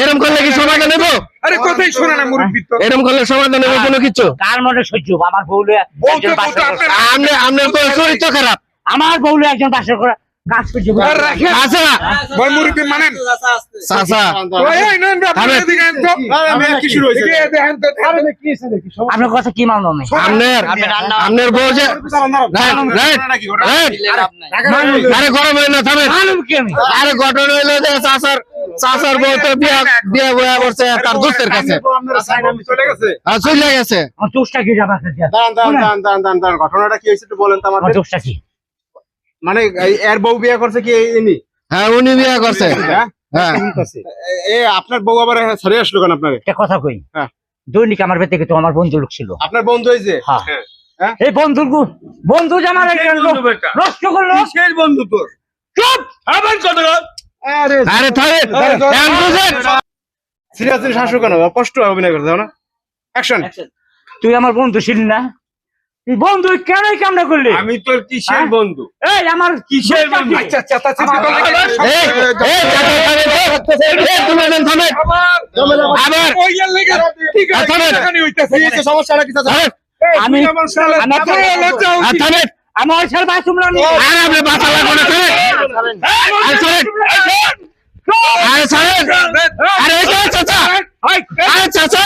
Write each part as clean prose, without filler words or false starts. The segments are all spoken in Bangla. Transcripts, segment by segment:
এরম করলে কি সমাধান নেব? আরে কোথায় শোনা না মুরব্বি তো এরম করলে সমাধান নেব কোনো কিছু? কার মনে সহ্য? আমার বউলে আপনার তো চরিত্র খারাপ। আমার বউলে একজন বাসর করা কাজ করছে। আচ্ছা ভাই মুরব্বি মানেন চাচা কি শুরু হয়েছে? আপনার কথা কি মানলো? আপনার বউ যে আরে গরম হইল না থামেন। আরে ঘটনা হইলো যে চাচার বউ তো বিয়ে বয়া করছে তার দোস্তের কাছে চলে গেছে। ঘটনাটা কি হয়েছে একটু বলেন তো আমাদের। দোষটা কি? মানে এর বউ বিয়ে করছে কি ইনি? হ্যাঁ উনি বিয়ে করছে। হ্যাঁ আপনার বউ আবার সরে আসলো কেন আপনার? একটা কথা কই, দৈনিক আমার বেতে তো আমার বন্ধু লোক ছিল। আপনার বন্ধু হয়েছে? এই বন্ধু যে আমার নষ্ট করলো। শেষ বন্ধু তোর? চুপ! আবার কথা আরে সিরিয়াসলি শাসু কেন? কষ্ট অভিনয় করতে না। অ্যাকশন। তুই আমার বন্ধু ছিলি না? তুই বন্ধু কেন কামনা করলি? আমি তোর কিসের বন্ধু? এই আমার কিসের বন্ধু? সমস্যাটা কি? আমি আমার সাথে বাথরুম না নিয়ে আপনি বাসা লাগবে না। আরে ছাড়েন। আরে চাচা আরে চাচা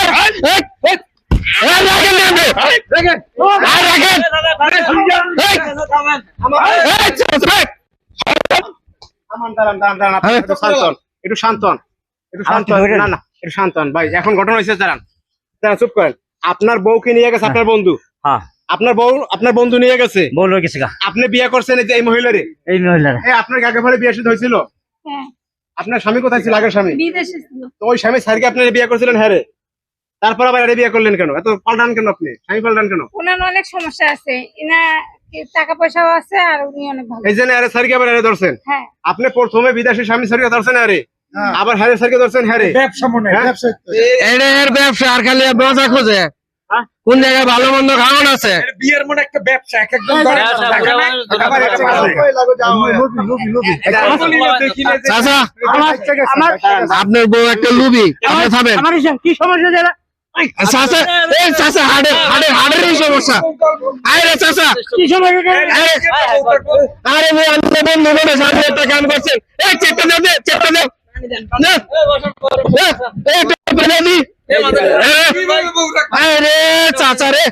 একটু শান্তন না না একটু শান্তন ভাই। এখন ঘটনা হয়েছে দাঁড়ান চুপ করেন। আপনার বউকে নিয়ে গেছে আপনার বন্ধু। আপনার বউ আপনার বন্ধু নিয়ে গেছে। বউ হয়ে গেছে। আপনি বিয়ে করছেন এই মহিলারে? এই মহিলারে আপনার আগে পরে বিয়ে শুরু হয়েছিল? আপনার স্বামী কোথায় ছিল? আগের স্বামী বিদেশে ছিল। তো ওই স্বামী স্যারকে আপনি বিয়ে করছিলেন? হ্যাঁ রে। তারপর আবার এর বিয়ে করলেন কেন? এত পাল্টান কেন আপনি? স্বামী পাল্টান কেন? ওনার অনেক সমস্যা আছে, ইনা টাকা পয়সাও আছে আর উনি অনেক ভালো। এই জন্য আরে স্যারকে আবার এর ধরছেন? হ্যাঁ। আপনি প্রথমে বিদেশি স্বামী স্যারকে ধরছেন আরে, আবার হ্যারে স্যারকে ধরছেন হ্যারে। ব্যবসা মনে হয় এর ব্যবসা আর খালি মজা খোঁজে। কোন জায়গায় ভালো মন্দ খাওয়ান আছে? বিয়ের মনে একটা ব্যবসা এক একদম ধরে চাচা আপনার বউ একটা লুবি। আপনি থামেন। আমার কি সমস্যা যারা চাচা এই চাচা হাড়ের সমস্যা। আরে চাচা কি সমস্যা? আরে বন্ধু বলে সামনে একটা কাম করছেন। এই চেষ্টা দে আরে চাচা রে